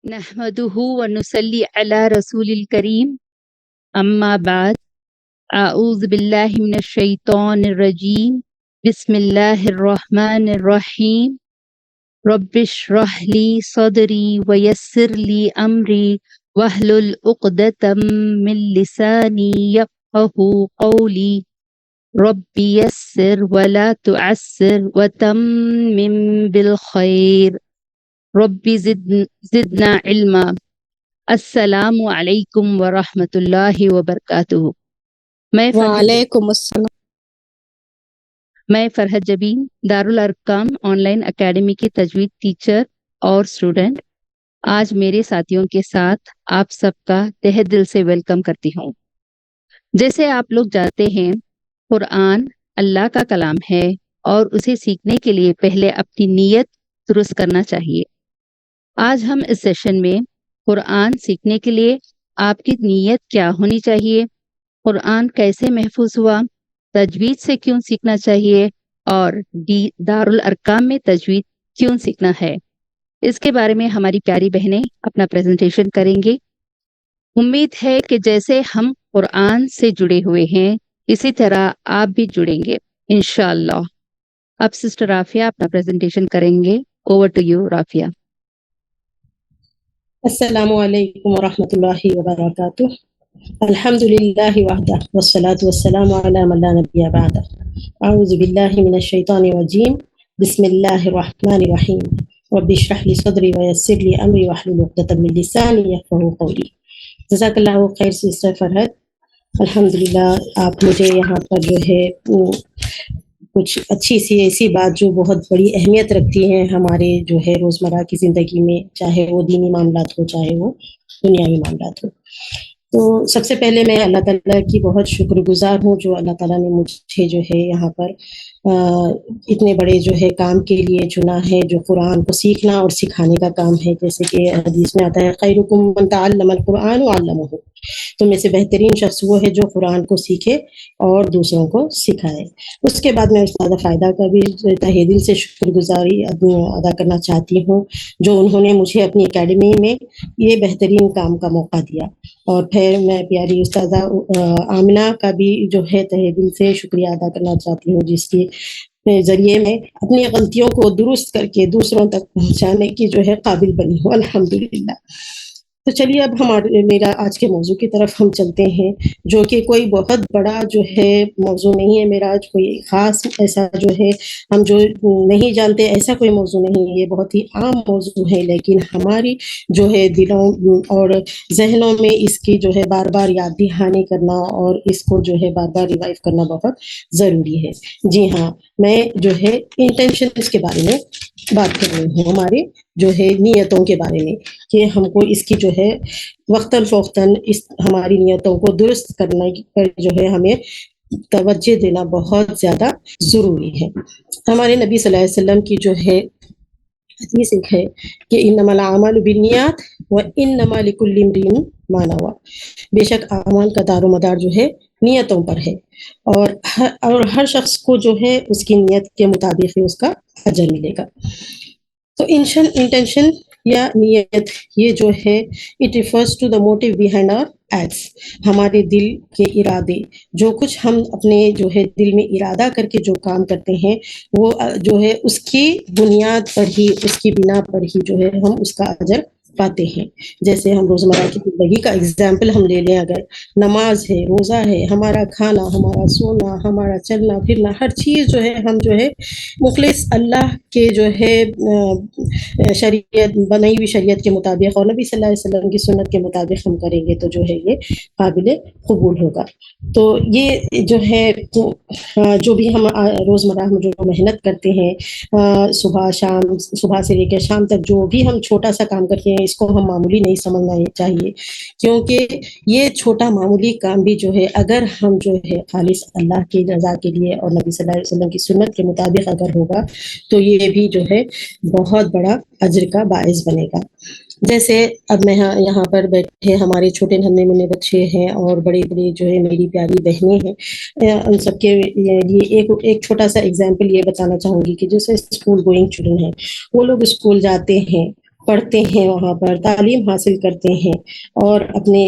نحمده ونصلي على رسول الكريم أما بعد أعوذ بالله من الشيطان الرجيم بسم الله الرحمن الرحيم رب اشرح لي صدري ويسر لي أمري واحلل عقدة من لساني يفقهوا قولي رب يسر ولا تعسر وتمم بالخير رب زدنا علما. السلام علیکم ورحمۃ اللہ وبرکاتہ. وعلیکم السلام. میں فرحت جبین دارالارقام آن لائن اکیڈمی کی تجوید ٹیچر اور اسٹوڈنٹ آج میرے ساتھیوں کے ساتھ آپ سب کا تہہ دل سے ویلکم کرتی ہوں. جیسے آپ لوگ جانتے ہیں قرآن اللہ کا کلام ہے اور اسے سیکھنے کے لیے پہلے اپنی نیت درست کرنا چاہیے. آج ہم اس سیشن میں قرآن سیکھنے کے لیے آپ کی نیت کیا ہونی چاہیے، قرآن کیسے محفوظ ہوا، تجوید سے کیوں سیکھنا چاہیے اور دارالارقام میں تجوید کیوں سیکھنا ہے، اس کے بارے میں ہماری پیاری بہنیں اپنا پریزنٹیشن کریں گے. امید ہے کہ جیسے ہم قرآن سے جڑے ہوئے ہیں اسی طرح آپ بھی جڑیں گے انشاءاللہ. اب سسٹر رافیہ اپنا پریزنٹیشن کریں گے. Over to you Rafia. السلام علیکم ورحمۃ اللہ وبرکاتہ. الحمد للہ وحدہ والصلاة والسلام علی من لا نبی بعدہ. اعوذ باللہ من الشیطان الرجیم. بسم اللہ الرحمن الرحیم. رب اشرح لی صدری ویسر لی امری واحلل عقدۃ من لسانی یفقہوا قولی. جزاک اللہ خیر سسٹر فرحت. الحمدللہ آپ مجھے یہاں پر جو ہے کچھ اچھی سی ایسی بات جو بہت بڑی اہمیت رکھتی ہے ہمارے جو ہے روزمرہ کی زندگی میں، چاہے وہ دینی معاملات ہو چاہے وہ دنیاوی معاملات ہو. تو سب سے پہلے میں اللہ تعالیٰ کی بہت شکر گزار ہوں جو اللہ تعالیٰ نے مجھے جو ہے یہاں پر اتنے بڑے جو ہے کام کے لیے چنا ہے، جو قرآن کو سیکھنا اور سکھانے کا کام ہے. جیسے کہ حدیث میں آتا ہے خیرکم من تعلم القرآن وعلمہ. تو میں سے بہترین شخص وہ ہے جو قرآن کو سیکھے اور دوسروں کو سکھائے. اس کے بعد میں استاد فائدہ کا بھی تہہ دل سے شکر گزاری ادا کرنا چاہتی ہوں جو انہوں نے مجھے اپنی اکیڈمی میں یہ بہترین کام کا موقع دیا. اور پھر میں پیاری استاذہ آمنہ کا بھی جو ہے تہہ دل سے شکریہ ادا کرنا چاہتی ہوں جس کے ذریعے میں اپنی غلطیوں کو درست کر کے دوسروں تک پہنچانے کی جو ہے قابل بنی ہوں الحمدللہ. تو چلیے اب میرا آج کے موضوع کی طرف ہم چلتے ہیں جو کہ کوئی بہت بڑا جو ہے موضوع نہیں ہے. میرا آج کوئی خاص ایسا جو ہے ہم جو نہیں جانتے ایسا کوئی موضوع نہیں ہے، یہ بہت ہی عام موضوع ہے، لیکن ہماری جو ہے دلوں اور ذہنوں میں اس کی جو ہے بار بار یاد دہانی کرنا اور اس کو جو ہے بار بار ریوائیو کرنا بہت ضروری ہے. جی ہاں، میں جو ہے انٹینشنز کے بارے میں بات کر رہی ہوں، ہمارے جو ہے نیتوں کے بارے میں کہ ہم کو اس کی جو ہے وقتاً فوقتاً اس ہماری نیتوں کو درست کرنے پر جو ہے ہمیں توجہ دینا بہت زیادہ ضروری ہے. ہمارے نبی صلی اللہ علیہ وسلم کی جو ہے حدیث ایک ہے کہ انما الاعمال بالنیات وانما لکل امرئ ما نوى. بے شک اعمال کا دار و مدار جو ہے نیتوں پر ہے اور ہر شخص کو جو ہے اس کی نیت کے مطابق ہی اس کا اجر ملے گا. تو انٹینشن یا نیت یہ جو ہے it refers to the motive behind our acts. ہمارے دل کے ارادے، جو کچھ ہم اپنے جو ہے دل میں ارادہ کر کے جو کام کرتے ہیں وہ جو ہے اس کی بنیاد پر ہی، اس کی بنا پر ہی جو ہے ہم اس کا اجر پاتے ہیں. جیسے ہم روزمرہ کی زندگی کا اگزامپل ہم لے لیں، اگر نماز ہے، روزہ ہے، ہمارا کھانا، ہمارا سونا، ہمارا چلنا پھرنا، ہر چیز جو ہے ہم جو ہے مخلص اللہ کے جو ہے شریعت بنائی ہوئی شریعت کے مطابق اور نبی صلی اللہ علیہ وسلم کی سنت کے مطابق ہم کریں گے تو جو ہے یہ قابل قبول ہوگا. تو یہ جو ہے جو بھی ہم روزمرہ میں جو محنت کرتے ہیں صبح سے لے کے شام تک جو بھی ہم چھوٹا سا کام کرتے ہیں اس کو ہم معمولی نہیں سمجھنا چاہیے، کیونکہ یہ چھوٹا معمولی کام بھی جو ہے اگر ہم جو ہے خالص اللہ کی رضا کے لیے اور نبی صلی اللہ علیہ وسلم کی سنت کے مطابق اگر ہوگا تو یہ بھی جو ہے بہت بڑا اجر کا باعث بنے گا. جیسے اب میں یہاں پر بیٹھے ہمارے چھوٹے ننھے منھے بچے ہیں اور بڑے بڑے جو ہے میری پیاری بہنیں ہیں، ان سب کے لیے ایک چھوٹا سا اگزامپل یہ بتانا چاہوں گی کہ جیسے اسکول گوئنگ چلڈرن ہیں، وہ لوگ اسکول جاتے ہیں پڑھتے ہیں وہاں پر تعلیم حاصل کرتے ہیں اور اپنے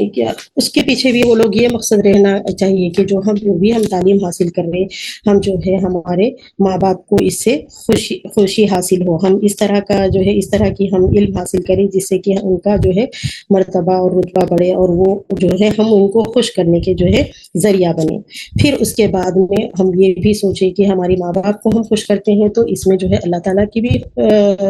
اس کے پیچھے بھی وہ لوگ یہ مقصد رہنا چاہیے کہ جو بھی ہم تعلیم حاصل کر رہے ہم جو ہے ہمارے ماں باپ کو اس سے خوشی حاصل ہو, ہم اس طرح کا جو ہے اس طرح کی ہم علم حاصل کریں جس سے کہ ان کا جو ہے مرتبہ اور رتبہ بڑھے اور وہ جو ہے ہم ان کو خوش کرنے کے جو ہے ذریعہ بنے. پھر اس کے بعد میں ہم یہ بھی سوچیں کہ ہماری ماں باپ کو ہم خوش کرتے ہیں تو اس میں جو ہے اللہ تعالیٰ کی بھی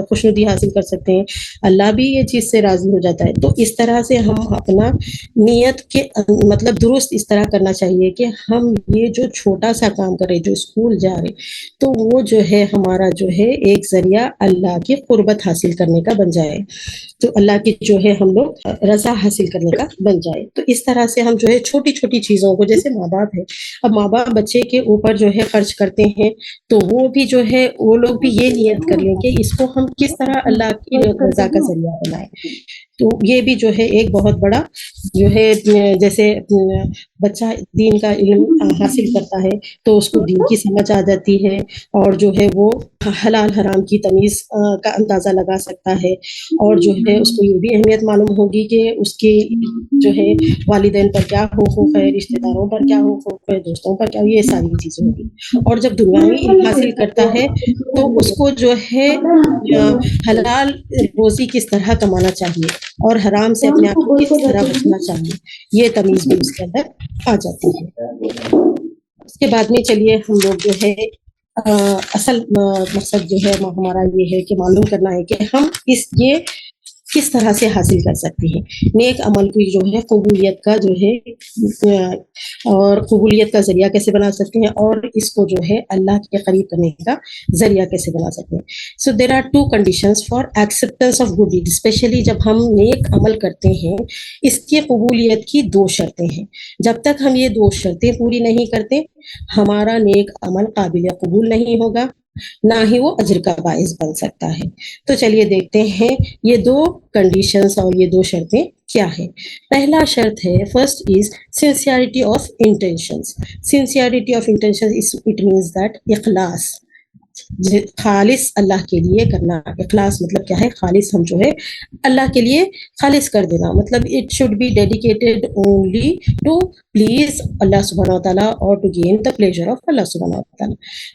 خوشنودی حاصل کر سکتے ہیں, اللہ بھی یہ چیز سے راضی ہو جاتا ہے. تو اس طرح سے ہم اپنا نیت کے مطلب درست اس طرح کرنا چاہیے کہ ہم یہ جو چھوٹا سا کام کرے جو اسکول جا رہے تو وہ جو ہے ہمارا جو ہے ایک ذریعہ اللہ کی قربت حاصل کرنے کا بن جائے, تو اللہ کی جو ہے ہم لوگ رضا حاصل کرنے کا بن جائے. تو اس طرح سے ہم جو ہے چھوٹی چھوٹی چیزوں کو, جیسے ماں باپ ہے, اب ماں باپ بچے کے اوپر جو ہے خرچ کرتے ہیں تو وہ بھی جو ہے وہ لوگ بھی یہ نیت کر لیں کہ اس کو ہم کس طرح اللہ کی رضا کا ذریعہ بنائیں. تو یہ بھی جو ہے ایک بہت بڑا جو ہے, جیسے بچہ دین کا علم حاصل کرتا ہے تو اس کو دین کی سمجھ آ جاتی ہے اور جو ہے وہ حلال حرام کی تمیز کا اندازہ لگا سکتا ہے, اور جو ہے اس کو یہ بھی اہمیت معلوم ہوگی کہ اس کی جو ہے والدین پر کیا حقوق ہے, رشتہ داروں پر کیا حقوق ہے, دوستوں پر کیا, یہ ساری چیزیں ہوگی. اور جب دنیاوی علم حاصل کرتا ہے تو اس کو جو ہے حلال روزی کس طرح کمانا چاہیے اور حرام سے اپنے آپ کو کس طرح بچنا چاہیے, یہ تمیز بھی اس کے اندر آ جاتی ہے. اس کے بعد میں چلیے ہم لوگ جو ہے اصل مقصد جو ہے ہمارا یہ ہے کہ معلوم کرنا ہے کہ ہم یہ کس طرح سے حاصل کر سکتے ہیں. نیک عمل کی جو ہے قبولیت کا جو ہے اور قبولیت کا ذریعہ کیسے بنا سکتے ہیں اور اس کو جو ہے اللہ کے قریب کرنے کا ذریعہ کیسے بنا سکتے ہیں. So there are 2 conditions for acceptance of good deed, especially جب ہم نیک عمل کرتے ہیں اس کی قبولیت کی 2 شرطیں ہیں. جب تک ہم یہ 2 شرطیں پوری نہیں کرتے ہمارا نیک عمل قابل قبول نہیں ہوگا, نہ ہی وہ اجر کا باعث بن سکتا ہے. تو چلیے دیکھتے ہیں یہ 2 کنڈیشنز اور یہ 2 شرطیں کیا ہے. پہلا شرط ہے, first is sincerity of intentions. Sincerity of intentions it means that اخلاص, خالص اللہ کے لیے کرنا. اخلاص مطلب کیا ہے, خالص ہم جو ہے اللہ کے لیے خالص کر دینا, مطلب it should be dedicated only to please Allah سبحانہ وتعالیٰ اور to gain the pleasure of Allah سبحانہ وتعالیٰ.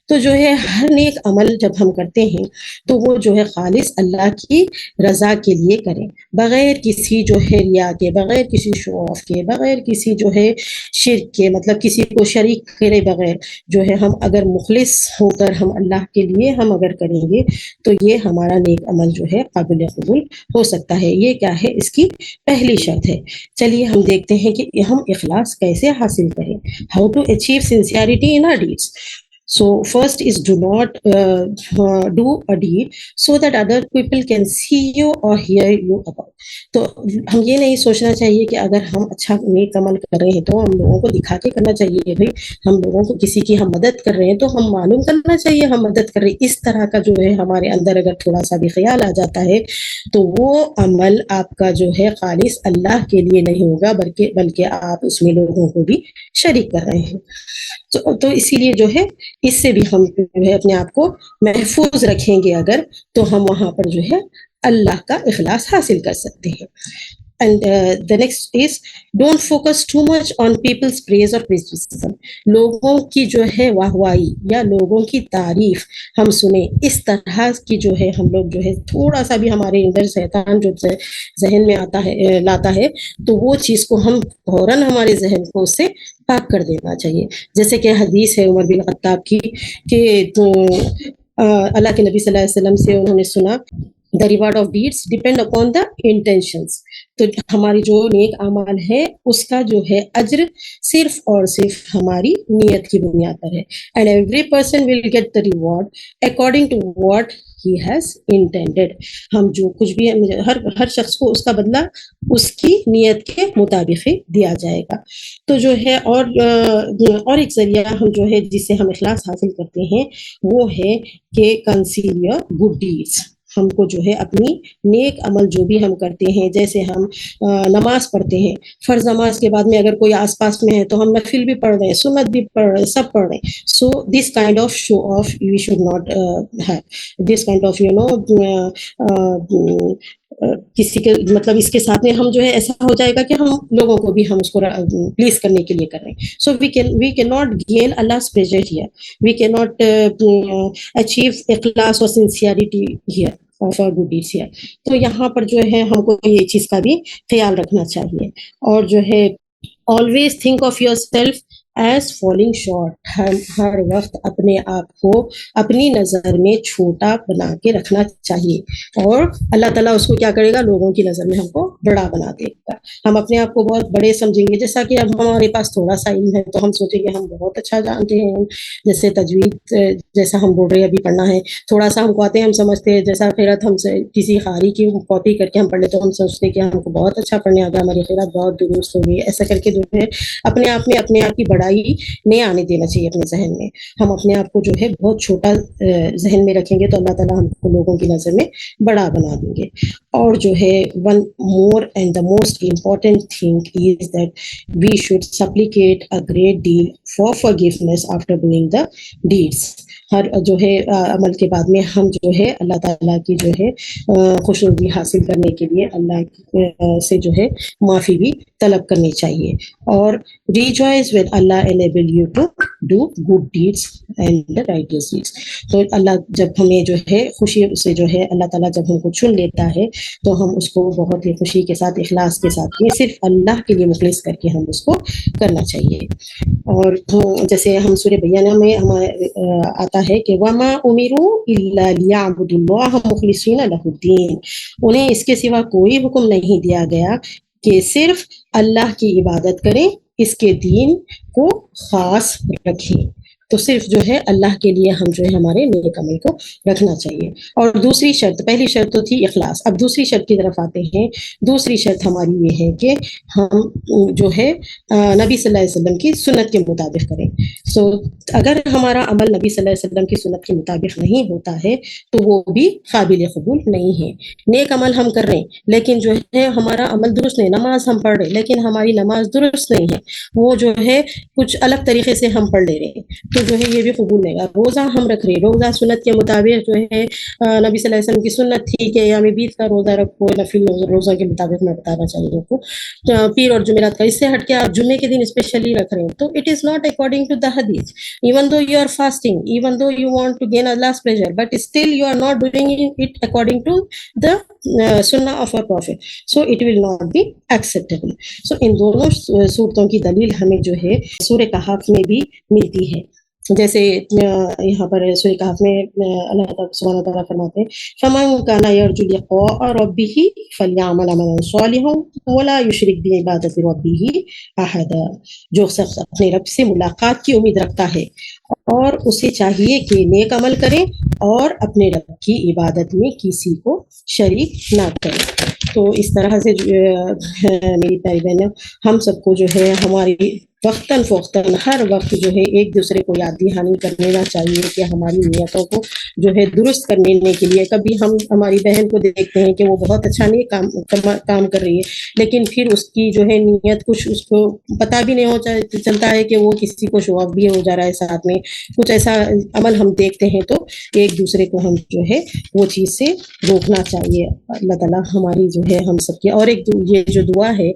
تو جو ہے ہر نیک عمل جب ہم کرتے ہیں تو وہ جو ہے خالص اللہ کی رضا کے لیے کریں, بغیر کسی جو ہے ریا کے, بغیر کسی شو آف کے, بغیر کسی جو ہے شرک کے, مطلب کسی کو شریک کرے بغیر جو ہے ہم اگر مخلص ہو کر ہم اللہ کے لیے ہم اگر کریں گے تو یہ ہمارا نیک عمل جو ہے قابل قبول ہو سکتا ہے. یہ کیا ہے, اس کی پہلی شرط ہے. چلیے ہم دیکھتے ہیں کہ ہم اخلاص کیسے حاصل کریں. How to achieve sincerity in our deeds. So first is do not do a deed so that other people can see you or hear you about. تو ہم یہ نہیں سوچنا چاہیے کہ اگر ہم اچھا نیک عمل کر رہے ہیں تو ہم لوگوں کو دکھا کے کرنا چاہیے, بھائی ہم لوگوں کو کسی کی ہم مدد کر رہے ہیں تو ہم معلوم کرنا چاہیے ہم مدد کر رہے ہیں. اس طرح کا جو ہے ہمارے اندر اگر تھوڑا سا بھی خیال آ جاتا ہے تو وہ عمل آپ کا جو ہے خالص اللہ کے لیے نہیں ہوگا بلکہ آپ اس میں لوگوں کو بھی شریک کر رہے ہیں. تو اسی لیے جو ہے اس سے بھی ہم جو ہے اپنے آپ کو محفوظ رکھیں گے اگر, تو ہم وہاں پر جو ہے اللہ کا اخلاص حاصل کر سکتے ہیں. And the next is don't focus too much on people's praise or criticism. لوگوں کی جو ہے واہوائی یا لوگوں کی تعریف ہم سنیں, اس طرح کی جو ہے ہم لوگ جو ہے تھوڑا سا بھی ہمارے اندر شیطان جو ذہن میں لاتا ہے تو وہ چیز کو ہم فوراً ہمارے ذہن کو اس سے پاک کر دینا چاہیے. جیسے کہ حدیث ہے عمر بن خطاب کی کہ اللہ کے نبی صلی اللہ علیہ وسلم سے انہوں نے سنا the reward of deeds depend upon the intentions. تو ہماری جو نیک اعمال ہے اس کا جو ہے اجر صرف اور صرف ہماری نیت کی بنیاد پر ہے. and every person will get the reward according to what he has intended. ہم جو کچھ بھی ہر شخص کو اس کا بدلہ اس کی نیت کے مطابق ہی دیا جائے گا. تو جو ہے اور ایک ذریعہ ہم جو ہے جس سے ہم اخلاص حاصل کرتے ہیں وہ ہے کہ conceal your good deeds. ہم کو جو ہے اپنی نیک عمل جو بھی ہم کرتے ہیں, جیسے ہم نماز پڑھتے ہیں, فرض نماز کے بعد میں اگر کوئی آس پاس میں ہے تو ہم نفل بھی پڑھ رہے ہیں, سنت بھی پڑھ رہے ہیں, سب پڑھ رہے ہیں. So this kind of show off we should not have, this kind of کسی کے مطلب اس کے ساتھ میں ہم جو ہے ایسا ہو جائے گا کہ ہم لوگوں کو بھی ہم اس کو پلیز کرنے کے لیے کر رہے ہیں. So we can not gain Allah's pleasure here. We cannot achieve اخلاص اور sincerity here of our good deeds here. تو یہاں پر جو ہے ہم کو یہ چیز کا بھی خیال رکھنا چاہیے. اور جو ہے always think of yourself as falling short. ہر وقت اپنے آپ کو اپنی نظر میں چھوٹا بنا کے رکھنا چاہیے, اور اللہ تعالیٰ اس کو کیا کرے گا, لوگوں کی نظر میں ہم کو بڑا بنا دے گا. ہم اپنے آپ کو بہت بڑے سمجھیں گے, جیسا کہ اب ہمارے پاس تھوڑا سا علم ہے تو ہم سوچیں گے ہم بہت اچھا جانتے ہیں. جیسے تجوید جیسا ہم بول رہے ہیں ابھی پڑھنا ہے, تھوڑا سا ہم کو آتے ہیں, ہم سمجھتے ہیں جیسا خیرات ہم سے کسی قاری کی کاپی کر کے ہم پڑھ لیں تو ہم سوچتے ہیں کہ ہم کو بہت اچھا پڑھنے آ گیا, ہماری خیرات بہت درست ہوگی. ایسا کر کے جو ہے اپنے آپ میں اپنے آپ کی بڑائی نہیں آنے دینا چاہیے اپنے ذہن میں. ہم اپنے آپ کو جو ہے بہت چھوٹا ذہن میں رکھیں گے تو اللہ تعالیٰ ہم کو لوگوں کی نظر میں بڑا بنا دیں گے. اور جو ہے one more and the most important thing is that we should supplicate a great deal for forgiveness after doing the deeds. ہر جو ہے عمل کے بعد میں ہم جو ہے اللہ تعالیٰ کی جو ہے خوشنودی حاصل کرنے کے لیے اللہ سے جو ہے معافی بھی طلب کرنی چاہیے. اور rejoice when Allah enable you to do good deeds and righteous deeds. تو اللہ جب ہمیں جو ہے خوشی سے جو ہے اللہ تعالیٰ جب ہم کو چن لیتا ہے تو ہم اس کو بہت ہی خوشی کے ساتھ اخلاص کے ساتھ میں صرف اللہ کے لیے مخلص کر کے ہم اس کو کرنا چاہیے. اور جیسے ہم سورہ بینہ میں ہمارے آتا ہے کہ وَمَا أُمِرُوا إِلَّا لِيَعْبُدُوا اللَّهَ مُخْلِصِينَ لَهُ الدِّينَ. انہیں اس کے سوا کوئی حکم نہیں دیا گیا کہ صرف اللہ کی عبادت کریں, اس کے دین کو خاص رکھیں. تو صرف جو ہے اللہ کے لیے ہم جو ہے ہمارے نیک عمل کو رکھنا چاہیے. اور دوسری شرط, پہلی شرط تو تھی اخلاص, اب دوسری شرط کی طرف آتے ہیں. دوسری شرط ہماری یہ ہے کہ ہم جو ہے نبی صلی اللہ علیہ وسلم کی سنت کے مطابق کریں. سو اگر ہمارا عمل نبی صلی اللہ علیہ وسلم کی سنت کے مطابق نہیں ہوتا ہے تو وہ بھی قابل قبول نہیں ہے. نیک عمل ہم کر رہے ہیں لیکن جو ہے ہمارا عمل درست نہیں, نماز ہم پڑھ رہے لیکن ہماری نماز درست نہیں ہے, وہ جو ہے کچھ الگ طریقے سے ہم پڑھ لے رہے ہیں, تو جو ہے یہ بھی قبول نہیں گا. روزہ ہم رکھ رہے ہیں, روزہ سنت کے مطابق جو ہے نبی صلی اللہ علیہ وسلم کی سنت تھی کہ یوم بیت کا روزہ رکھو, نفل روزہ کے مطابق میں بتانا چاہیے آپ کو, پیر اور جمعرات کا. اس سے ہٹ کے آپ جمعے کے دن اسپیشلی رکھ رہے ہیں تو it is not according to the حدیث. Even though you are fasting, even though you want to gain Allah's pleasure, but still you are not doing it according to the sunnah of our prophet, so it will not be acceptable. So ان دونوں صورتوں کی دلیل ہمیں جو ہے سورہ کہف میں بھی ملتی ہے. جیسے یہاں پر سورہ کہف میں اللہ سبحانہ وتعالیٰ فرماتے ہیں فَمَنْ كَانَ يَرْجُو لِقَاءَ رَبِّهِ فَلْيَعْمَلْ عَمَلًا صَالِحًا وَلَا يُشْرِكْ بِعِبَادَةِ رَبِّهِ أَحَدًا. جو شخص اپنے رب سے ملاقات کی امید رکھتا ہے اور اسے چاہیے کہ نیک عمل کرے اور اپنے رب کی عبادت میں کسی کو شریک نہ کرے. تو اس طرح سے میری پیاری بہنوں, ہم سب کو جو ہے ہماری وقتاً فوقتاً ہر وقت جو ہے ایک دوسرے کو یاد دہانی کر لینا چاہیے کہ ہماری نیتوں کو جو ہے درست کر لینے کے لیے. کبھی ہم ہماری بہن کو دیکھتے ہیں کہ وہ بہت اچھا نہیں کام کر رہی ہے, لیکن پھر اس کی جو ہے نیت کچھ اس کو پتہ بھی نہیں ہو چلتا ہے کہ وہ کسی کو شو آف بھی ہو جا رہا ہے, ساتھ میں کچھ ایسا عمل ہم دیکھتے ہیں تو ایک دوسرے کو ہم جو ہے وہ چیز سے روکنا چاہیے. اللہ تعالیٰ ہماری جو ہے ہم سب کی, اور ایک یہ جو دعا ہے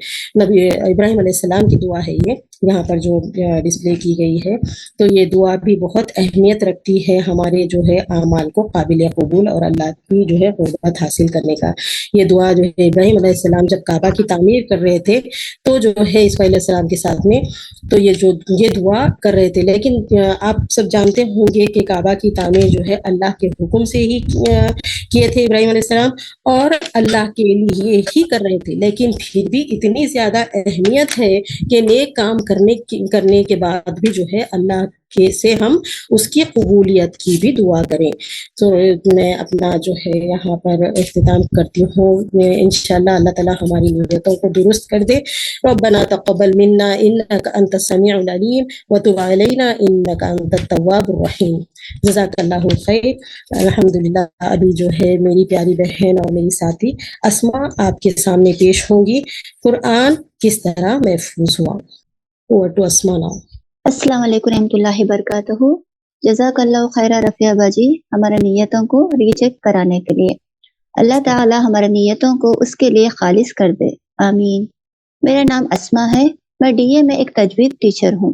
نبی ابراہیم علیہ السلام کی دعا ہے, یہ یہاں پر جو ڈسپلے کی گئی ہے, تو یہ دعا بھی بہت اہمیت رکھتی ہے ہمارے جو ہے اعمال کو قابل قبول اور اللہ کی جو ہے قربت حاصل کرنے کا. یہ دعا جو ہے ابراہیم علیہ السلام جب کعبہ کی تعمیر کر رہے تھے تو جو ہے اسماعیل علیہ السلام کے ساتھ میں, تو یہ دعا کر رہے تھے. لیکن آپ سب جانتے ہوں گے کہ کعبہ کی تعمیر جو ہے اللہ کے حکم سے ہی کیے تھے ابراہیم علیہ السلام, اور اللہ کے لیے ہی کر رہے تھے. لیکن پھر بھی اتنی زیادہ اہمیت ہے کہ نیک کام کرنے کے بعد بھی جو ہے اللہ سے ہم اس کی قبولیت کی بھی دعا کریں. تو میں اپنا جو ہے یہاں پر اختتام کرتی ہوں. انشاءاللہ اللہ تعالیٰ ہماری نیتوں کو درست کر دے. ربنا تقبل منا انک انت السمیع العلیم وتب علینا انک انت التواب الرحیم. جزاک اللہ خیر. الحمدللہ ابھی جو ہے میری پیاری بہن اور میری ساتھی اسما آپ کے سامنے پیش ہوں گی. قرآن کس طرح محفوظ ہوا. Over to Asma now. السلام علیکم رحمۃ اللہ وبرکاتہ. جزاک اللہ خیر رفیع باجی ہمارے نیتوں کو ری چیک کرانے کے لیے. اللہ تعالی ہماری نیتوں کو اس کے لیے خالص کر دے، آمین۔ میرا نام اسما ہے، میں ڈی اے میں ایک تجوید ٹیچر ہوں،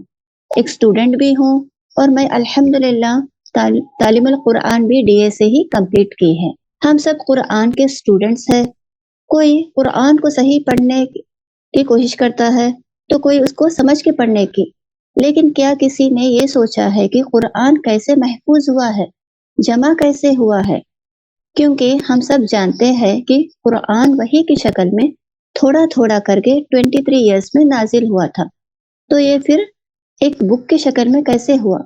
ایک اسٹوڈنٹ بھی ہوں، اور میں الحمدللہ تعلیم القرآن بھی ڈی اے سے ہی کمپلیٹ کی ہے۔ ہم سب قرآن کے اسٹوڈنٹس ہیں۔ کوئی قرآن کو صحیح پڑھنے کی کوشش کرتا ہے تو کوئی اس کو سمجھ کے پڑھنے کی، لیکن کیا کسی نے یہ سوچا ہے کہ قرآن کیسے محفوظ ہوا ہے، جمع کیسے ہوا ہے؟ کیونکہ ہم سب جانتے ہیں کہ قرآن وحی کی شکل میں تھوڑا تھوڑا کر کے 23 ایئرس میں نازل ہوا تھا، تو یہ پھر ایک بک کی شکل میں کیسے ہوا؟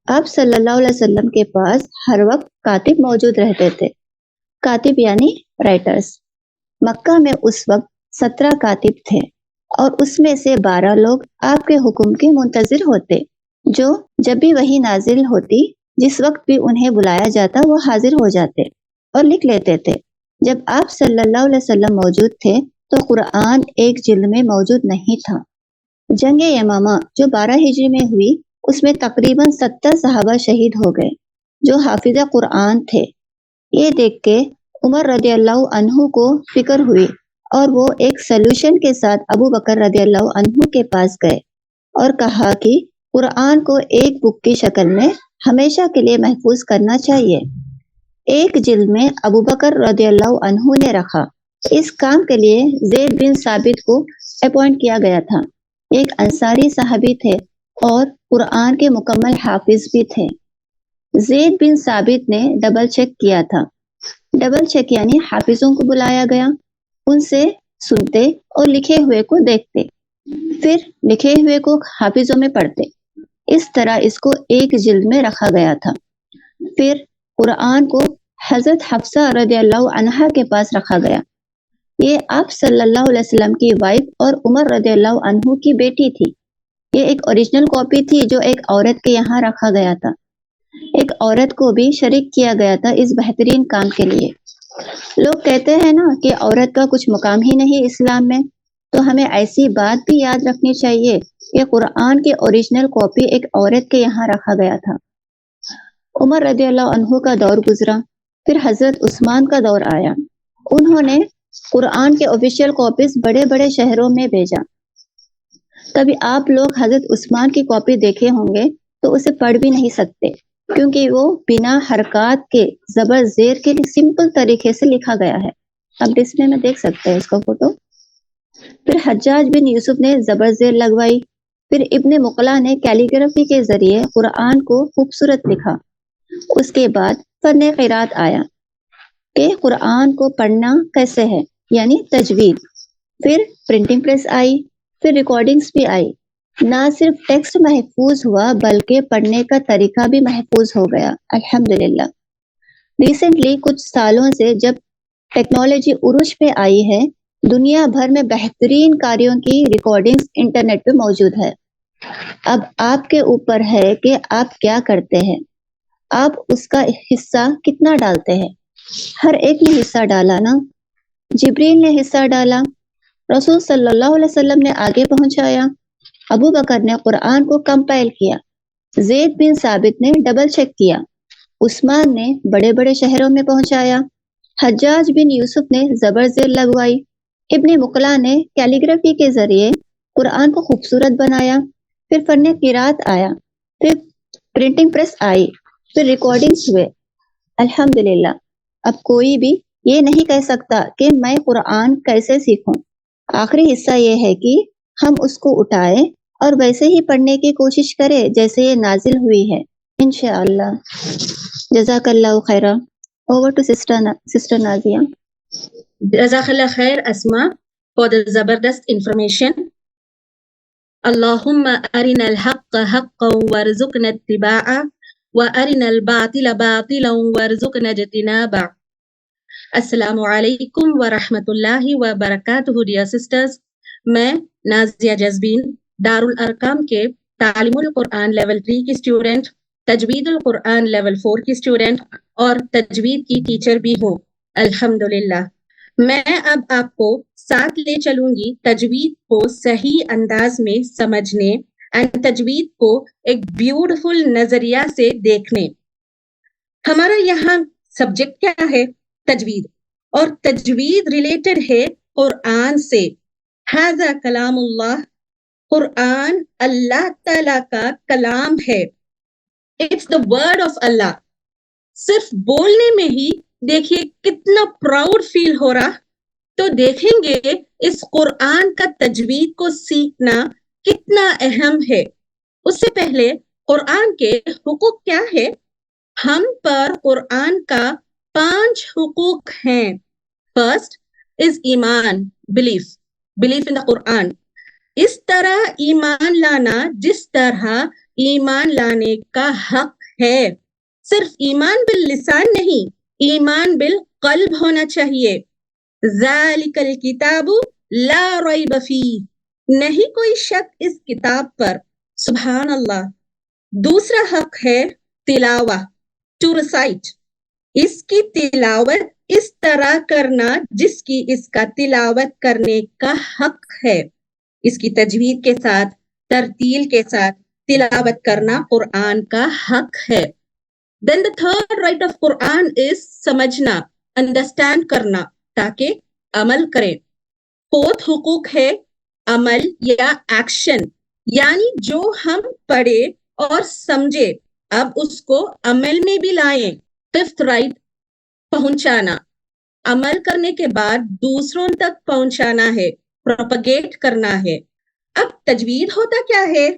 آپ صلی اللہ علیہ وسلم کے پاس ہر وقت کاتب موجود رہتے تھے۔ کاتب یعنی رائٹرز۔ مکہ میں اس وقت 17 کاتب تھے، اور اس میں سے 12 لوگ آپ کے حکم کے منتظر ہوتے، جو جب بھی وحی نازل ہوتی، جس وقت بھی انہیں بلایا جاتا وہ حاضر ہو جاتے اور لکھ لیتے تھے۔ جب آپ صلی اللہ علیہ وسلم موجود تھے تو قرآن ایک جلد میں موجود نہیں تھا۔ جنگ یمامہ جو 12 ہجری میں ہوئی، اس میں تقریباً 70 صحابہ شہید ہو گئے جو حافظ قرآن تھے۔ یہ دیکھ کے عمر رضی اللہ عنہ کو فکر ہوئی، اور وہ ایک سلوشن کے ساتھ ابو بکر رضی اللہ عنہ کے پاس گئے اور کہا کہ قرآن کو ایک بک کی شکل میں ہمیشہ کے لیے محفوظ کرنا چاہیے۔ ایک جلد میں ابو بکر رضی اللہ عنہ نے رکھا۔ اس کام کے لیے زید بن ثابت کو اپوائنٹ کیا گیا تھا۔ ایک انصاری صحابی تھے اور قرآن کے مکمل حافظ بھی تھے۔ زید بن ثابت نے ڈبل چیک کیا تھا۔ ڈبل چیک یعنی حافظوں کو بلایا گیا، ان سے سنتے اور لکھے ہوئے کو دیکھتے، پھر لکھے ہوئے کو حافظوں میں پڑھتے۔ اس طرح اس کو ایک جلد میں رکھا گیا تھا۔ پھر قرآن کو حضرت حفصہ رضی اللہ عنہا کے پاس رکھا گیا۔ یہ آپ صلی اللہ علیہ وسلم کی وائف اور عمر رضی اللہ عنہ کی بیٹی تھی۔ یہ ایک اوریجنل کاپی تھی جو ایک عورت کے یہاں رکھا گیا تھا۔ ایک عورت کو بھی شریک کیا گیا تھا اس بہترین کام کے لیے۔ لوگ کہتے ہیں نا کہ عورت کا کچھ مقام ہی نہیں اسلام میں، تو ہمیں ایسی بات بھی یاد رکھنی چاہیے کہ قرآن کی اوریجنل کاپی ایک عورت کے یہاں رکھا گیا تھا۔ عمر رضی اللہ عنہ کا دور گزرا، پھر حضرت عثمان کا دور آیا۔ انہوں نے قرآن کے آفیشیل کاپیز بڑے بڑے شہروں میں بھیجا۔ کبھی آپ لوگ حضرت عثمان کی کاپی دیکھے ہوں گے تو اسے پڑھ بھی نہیں سکتے، کیونکہ وہ بنا حرکات کے زبر زیر کے سمپل طریقے سے لکھا گیا ہے۔ اب ڈسپلے میں دیکھ سکتے ہیں اس کا فوٹو۔ پھر حجاج بن یوسف نے زبر زیر لگوائی، پھر ابن مقلا نے کیلیگرافی کے ذریعے قرآن کو خوبصورت لکھا۔ اس کے بعد فن قرات آیا کہ قرآن کو پڑھنا کیسے ہے، یعنی تجوید۔ پھر پرنٹنگ پریس آئی، پھر ریکارڈنگز بھی آئی۔ نہ صرف ٹیکسٹ محفوظ ہوا بلکہ پڑھنے کا طریقہ بھی محفوظ ہو گیا، الحمدللہ۔ ریسنٹلی کچھ سالوں سے جب ٹیکنالوجی عروج پہ آئی ہے، دنیا بھر میں بہترین کاریوں کی ریکارڈنگز انٹرنیٹ پہ موجود ہے۔ اب آپ کے اوپر ہے کہ آپ کیا کرتے ہیں، آپ اس کا حصہ کتنا ڈالتے ہیں۔ ہر ایک نے حصہ ڈالا نا۔ جبریل نے حصہ ڈالا، رسول صلی اللہ علیہ وسلم نے آگے پہنچایا، ابو بکر نے قرآن کو کمپائل کیا، زید بن ثابت نے ڈبل چیک کیا، عثمان نے بڑے بڑے شہروں میں پہنچایا، حجاج بن یوسف نے زبر زیر لگوائی، ابن مقلا نے کیلیگرافی کے ذریعے قرآن کو خوبصورت بنایا، پھر فن قرات آیا، پھر پرنٹنگ پریس آئی، پھر ریکارڈنگز ہوئے، الحمدللہ۔ اب کوئی بھی یہ نہیں کہہ سکتا کہ میں قرآن کیسے سیکھوں۔ آخری حصہ یہ ہے کہ ہم اس کو اٹھائیں اور ویسے ہی پڑھنے کی کوشش کریں جیسے یہ نازل ہوئی ہے، انشاءاللہ۔ جزاک اللہ خیرہ۔ Over to sister Nazia. جزاک اللہ خیر اسما for the زبردست information. اللهم أرنا الحق حقا وارزقنا اتباعه وأرنا الباطل باطلا وارزقنا اجتنابه. السلام علیکم ورحمۃ اللہ وبرکاتہ ڈیئر سسٹرز، میں نازیہ جزبین دارالارقام کے تعلیم القرآن لیول 3 کی اسٹوڈنٹ، تجوید القرآن لیول 4 کی اسٹوڈنٹ اور تجوید کی ٹیچر بھی ہوں، الحمدللہ۔ میں اب آپ کو ساتھ لے چلوں گی تجوید کو صحیح انداز میں سمجھنے اور تجوید کو ایک بیوٹیفل نظریہ سے دیکھنے۔ ہمارا یہاں سبجیکٹ کیا ہے؟ تجوید۔ اور تجوید ریلیٹڈ ہے قرآن سے. ھذا کلام اللہ، قرآن اللہ تعالیٰ کا کلام ہے. اٹس دا ورڈ آف اللہ. صرف بولنے میں ہی دیکھیے کتنا پراؤڈ فیل ہو رہا. تو دیکھیں گے اس قرآن کا تجوید کو سیکھنا کتنا اہم ہے. اس سے پہلے قرآن کے حقوق کیا ہے؟ ہم پر قرآن کا 5 حقوق ہیں. فرسٹ از ایمان، بلیف ان دا قرآن. اس طرح ایمان لانا جس طرح ایمان لانے کا حق ہے. صرف ایمان باللسان نہیں، ایمان بالقلب ہونا چاہیے. ذالک الکتاب لا ریب فیہ، نہیں کوئی شک اس کتاب پر. سبحان اللہ. دوسرا حق ہے تلاوہ، ٹو ریسائٹ. اس کی تلاوت اس طرح کرنا جس کی اس کا تلاوت کرنے کا حق ہے. اس کی تجوید کے ساتھ، ترتیل کے ساتھ تلاوت کرنا قرآن کا حق ہے. Then the third right of Quran is سمجھنا، انڈرسٹینڈ کرنا تاکہ عمل کرے. فورتھ حقوق ہے عمل یا ایکشن، یعنی جو ہم پڑھے اور سمجھے اب اس کو عمل میں بھی لائیں. ففتھ رائٹ پہنچانا، عمل کرنے کے بعد دوسروں تک پہنچانا ہے، پروپگیٹ کرنا ہے. اب تجوید ہوتا کیا ہے؟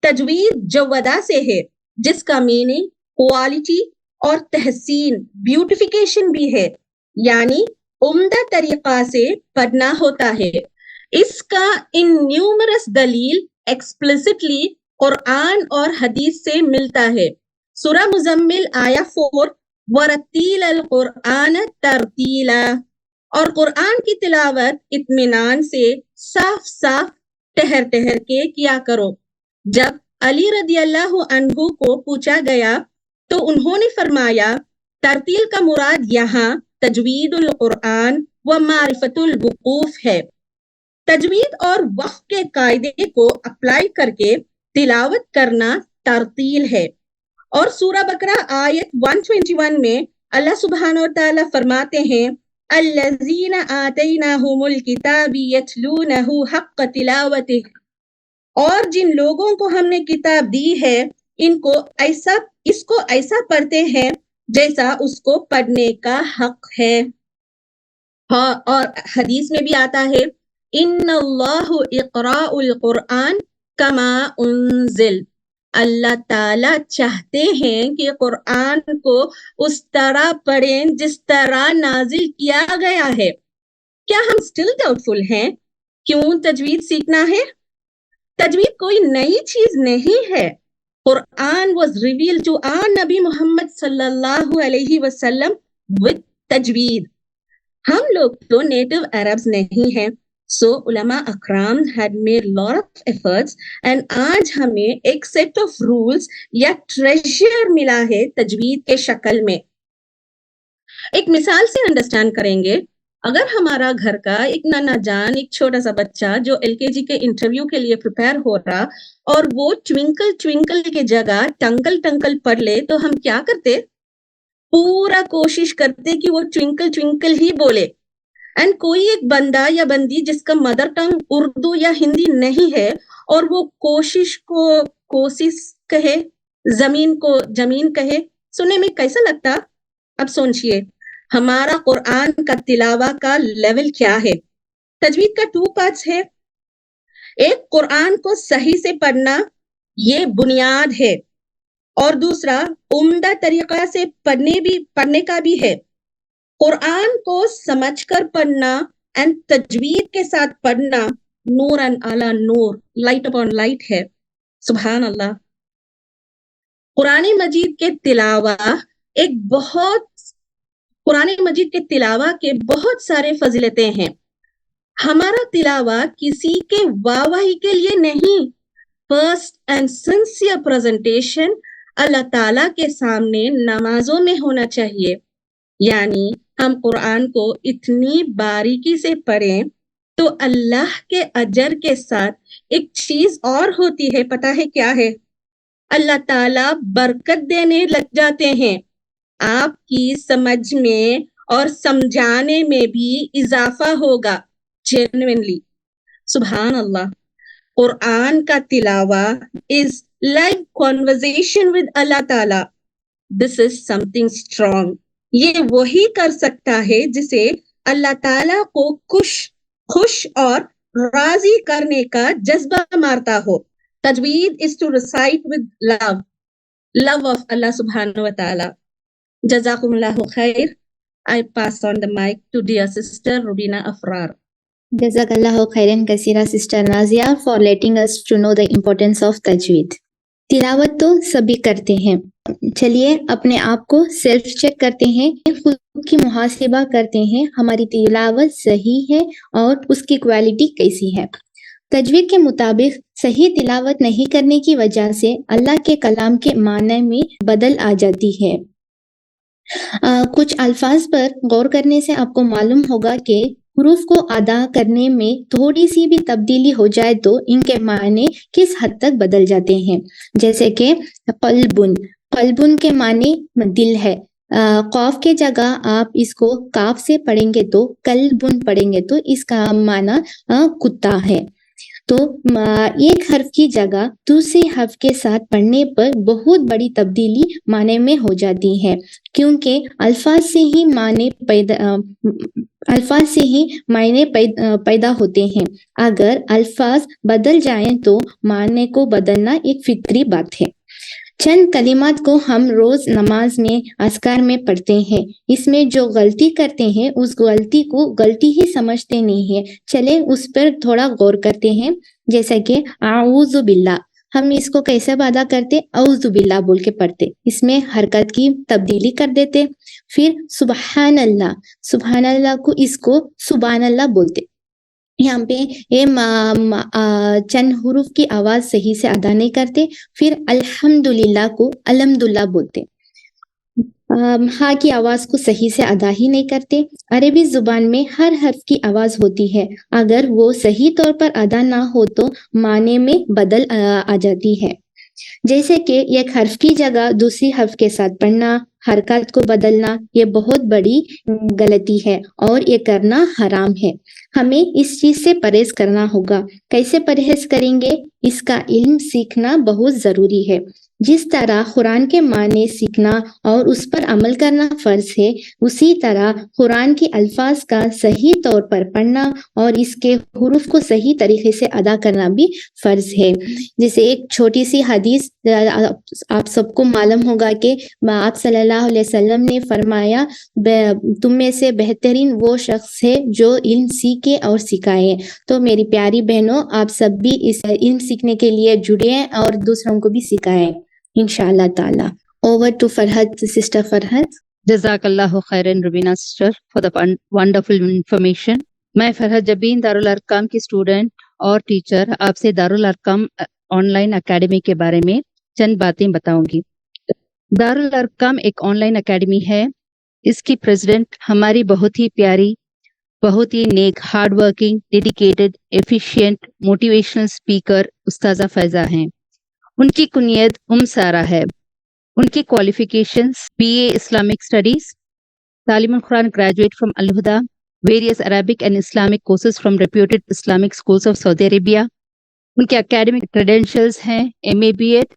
تجوید جودا سے ہے، جس کا میننگ کوالٹی اور تحسین، بیوٹیفیکیشن بھی ہے، یعنی عمدہ طریقہ سے پڑھنا ہوتا ہے. اس کا ان نیومرس دلیل ایکسپلسٹلی قرآن اور حدیث سے ملتا ہے. سورہ مزمل آیا 4 وَرَتِّلِ الْقُرْآنَ تَرْتِيلًا، اور قرآن کی تلاوت اطمینان سے صاف صاف ٹہر ٹہر کے کیا کرو. جب علی رضی اللہ عنہ کو پوچھا گیا تو انہوں نے فرمایا ترتیل کا مراد یہاں تجوید القرآن و معرفت الوقوف ہے. تجوید اور وقف کے قاعدے کو اپلائی کر کے تلاوت کرنا ترتیل ہے. اور سورہ بقرہ آیت 121 میں اللہ سبحانہ وتعالی فرماتے ہیں الذین آتیناہم الکتاب یتلونہ حق تلاوتہ، اور جن لوگوں کو ہم نے کتاب دی ہے اس کو ایسا پڑھتے ہیں جیسا اس کو پڑھنے کا حق ہے. ہاں، اور حدیث میں بھی آتا ہے ان اللہ اقراء القرآن کما انزل، اللہ تعالیٰ چاہتے ہیں کہ قرآن کو اس طرح پڑھیں جس طرح نازل کیا گیا ہے. کیا ہم سٹل ڈاؤٹ فل ہیں؟ کیوں تجوید سیکھنا ہے؟ تجوید کوئی نئی چیز نہیں ہے. قرآن was revealed to our نبی محمد صلی اللہ علیہ وسلم with تجوید. ہم لوگ تو نیٹو عربز نہیں ہیں، so علماء اکرام had made lot of efforts and آج ہمیں ایک set of rules یا treasure ملا ہے تجوید کے شکل میں. ایک مثال سے انڈرسٹینڈ کریں گے. اگر ہمارا گھر کا ایک نانا جان، ایک چھوٹا سا بچہ جو LKG کے انٹرویو کے لیے پریپیئر ہو رہا اور وہ ٹوینکل ٹوینکل کی جگہ ٹنکل ٹنکل پڑھ لے تو ہم کیا کرتے؟ پورا کوشش کرتے کہ وہ ٹوینکل ٹوینکل ہی بولے. اینڈ کوئی ایک بندہ یا بندی جس کا مدر ٹنگ اردو یا ہندی نہیں ہے اور وہ کوشش کو کوشش کہے، زمین کو جمین کہے، سننے میں کیسا لگتا؟ اب سوچئے ہمارا قرآن کا تلاوہ کا لیول کیا ہے. تجوید کا 2 پارٹس ہے. ایک قرآن کو صحیح سے پڑھنا، یہ بنیاد ہے، اور دوسرا عمدہ طریقہ سے پڑھنے کا بھی ہے. قرآن کو سمجھ کر پڑھنا اینڈ تجوید کے ساتھ پڑھنا نور علی نور، لائٹ اپون لائٹ ہے. سبحان اللہ. قرآن مجید کے تلاوہ کے بہت سارے فضیلتیں ہیں. ہمارا تلاوہ کسی کے واہ واہی کے لیے نہیں، فرسٹ اینڈ سنسیئر پریزنٹیشن اللہ تعالیٰ کے سامنے نمازوں میں ہونا چاہیے. یعنی ہم قرآن کو اتنی باریکی سے پڑھیں تو اللہ کے اجر کے ساتھ ایک چیز اور ہوتی ہے، پتہ ہے کیا ہے؟ اللہ تعالیٰ برکت دینے لگ جاتے ہیں آپ کی سمجھ میں اور سمجھانے میں بھی اضافہ ہوگا جینوینلی. سبحان اللہ. قرآن کا تلاوہ is like conversation with اللہ تعالی. This is something strong. یہ وہی کر سکتا ہے جسے اللہ تعالیٰ کو خوش اور راضی کرنے کا جذبہ مارتا ہو. تجوید is to recite with love of Allah subhanahu wa ta'ala. Jazakumullahu khair. I pass on the mic to dear sister Rubina Afrar. Jazakallahu khairan kasira sister Nazia for letting us to know the importance of tajweed. تلاوت تو سبھی کرتے ہیں. چلیے اپنے آپ کو self check کرتے ہیں, خود کی محاسبہ کرتے ہیں, ہماری تلاوت صحیح ہے اور اس کی کوالٹی کیسی ہے. تجوید کے مطابق صحیح تلاوت نہیں کرنے کی وجہ سے اللہ کے کلام کے معنی میں بدل آ جاتی ہے. کچھ الفاظ پر غور کرنے سے آپ کو معلوم ہوگا کہ حروف کو ادا کرنے میں تھوڑی سی بھی تبدیلی ہو جائے تو ان کے معنی کس حد تک بدل جاتے ہیں. جیسے کہ قلبن کے معنی دل ہے. قاف کے جگہ آپ اس کو کاف سے پڑھیں گے تو قلبن پڑھیں گے تو اس کا معنی کتا ہے. تو ایک حرف کی جگہ دوسرے حرف کے ساتھ پڑھنے پر بہت بڑی تبدیلی معنی میں ہو جاتی ہے, کیونکہ الفاظ سے ہی معنی پیدا ہوتے ہیں. اگر الفاظ بدل جائیں تو معنی کو بدلنا ایک فطری بات ہے. چند کلمات کو ہم روز نماز میں اذکار میں پڑھتے ہیں. اس میں جو غلطی کرتے ہیں اس غلطی کو غلطی ہی سمجھتے نہیں ہیں. چلے اس پر تھوڑا غور کرتے ہیں. جیسا کہ اعوذ باللہ, ہم اس کو کیسے ادا کرتے؟ اعوذ باللہ بول کے پڑھتے, اس میں حرکت کی تبدیلی کر دیتے. پھر سبحان اللہ کو اس کو سبحان اللہ بولتے. یہاں پہ چند حروف کی آواز صحیح سے ادا نہیں کرتے. پھر الحمدللہ کو الحمدللہ بولتے. ہاں کی آواز کو صحیح سے ادا ہی نہیں کرتے. عربی زبان میں ہر حرف کی آواز ہوتی ہے, اگر وہ صحیح طور پر ادا نہ ہو تو معنی میں بدل آ جاتی ہے. جیسے کہ ایک حرف کی جگہ دوسری حرف کے ساتھ پڑھنا, حرکات کو بدلنا, یہ بہت بڑی غلطی ہے اور یہ کرنا حرام ہے. ہمیں اس چیز سے پرہیز کرنا ہوگا. کیسے پرہیز کریں گے؟ اس کا علم سیکھنا بہت ضروری ہے. جس طرح قرآن کے معنی سیکھنا اور اس پر عمل کرنا فرض ہے, اسی طرح قرآن کے الفاظ کا صحیح طور پر پڑھنا اور اس کے حروف کو صحیح طریقے سے ادا کرنا بھی فرض ہے. جیسے ایک چھوٹی سی حدیث آپ سب کو معلوم ہوگا کہ آپ صلی اللہ علیہ وسلم نے فرمایا, تم میں سے بہترین وہ شخص ہے جو علم سیکھے اور سکھائے. تو میری پیاری بہنوں, آپ سب بھی اس علم سیکھنے کے لیے جڑے ہیں اور دوسروں کو بھی سکھائیں انشاءاللہ تعالی. Over to Farhat, sister Farhat. Jazakallahu khairan Rubina sister for the wonderful information. میں فرحت جبین دارالارقام کی اسٹوڈنٹ اور ٹیچر آپ سے دارالارقام آن لائن اکیڈمی کے بارے میں چند باتیں بتاؤں گی. دارالارقام ایک آن لائن اکیڈمی ہے. اس کی پریزیڈنٹ ہماری بہت ہی پیاری, بہت ہی نیک, hard working, dedicated, efficient, motivational speaker استاذہ فیضہ ہیں. ان کی کنیت سارا ہے. ان کی کوالیفیکیشنز BA اسلامک اسٹڈیز, تعلیم القرآن graduate from Al-Huda, various Arabic and Islamic courses from reputed Islamic schools of Saudi Arabia. ان کے academic credentials ہیں MA B.Ed,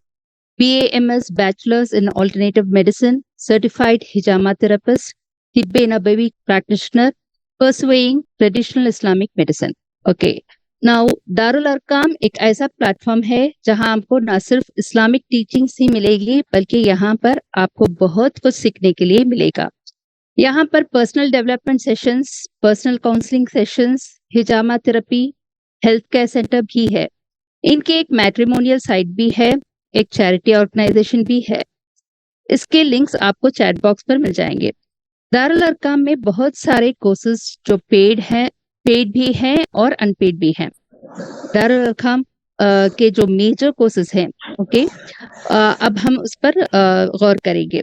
BA MS Bachelor's in Alternative Medicine, Certified Hijama Therapist, Tibb Nabawi Practitioner, Pursuing Traditional Islamic Medicine. Okay. Now, دارالارقام ایک ایسا plate form ہے جہاں آپ کو نہ صرف اسلامک ٹیچنگس ہی ملے گی بلکہ یہاں پر آپ کو بہت کچھ سیکھنے کے لیے ملے گا. یہاں پر personal development sessions, personal counselling sessions, ہجامہ تھراپی, ہیلتھ کیئر سینٹر بھی ہے. ان کے ایک میٹریمونیل سائٹ بھی ہے, ایک چیریٹی آرگنائزیشن بھی ہے. اس کے لنکس آپ کو چیٹ باکس پر مل جائیں گے. دارالارقام میں بہت سارے کورسز جو پیڈ بھی ہیں اور ان پیڈ بھی ہیں. دارالارقام کے جو میجر کورسز ہیں, اوکے, اب ہم اس پر غور کریں گے.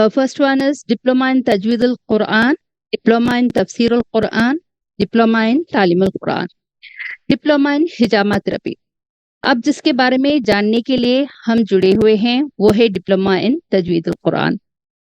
First one is Diploma in Tajweed al-Quran, Diploma in Tafsir al-Quran, Diploma in Talim al-Quran, Diploma in Hijama Therapy. اب جس کے بارے میں جاننے کے لیے ہم جڑے ہوئے ہیں وہ ہے ڈپلوما ان تجوید القرآن.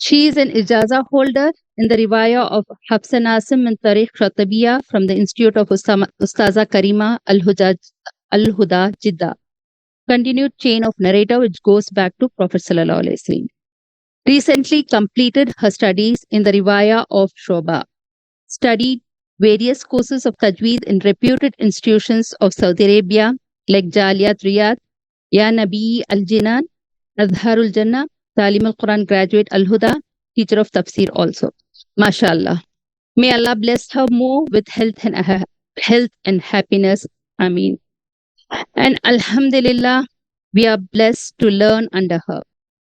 She is an ijaza holder in the riwaya of Hafs Asim min Tariq Shatabiya from the Institute of Ustaza Karima Al-Huda Jidda. Continued chain of narrator which goes back to Prophet Sallallahu Alaihi Wasallam. Recently completed her studies in the riwaya of Shoba. Studied various courses of Tajweed in reputed institutions of Saudi Arabia like Jaliyat Riyadh, Ya Nabi Al-Jinan, Azharul Jannah, Talim al-Quran graduate Al-Huda, teacher of Tafsir also. MashaAllah. May Allah bless her more with health and happiness. Ameen. And Alhamdulillah, we are blessed to learn under her.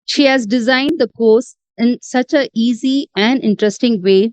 She has designed the course in such a easy and interesting way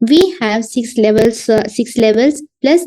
we have 6 levels plus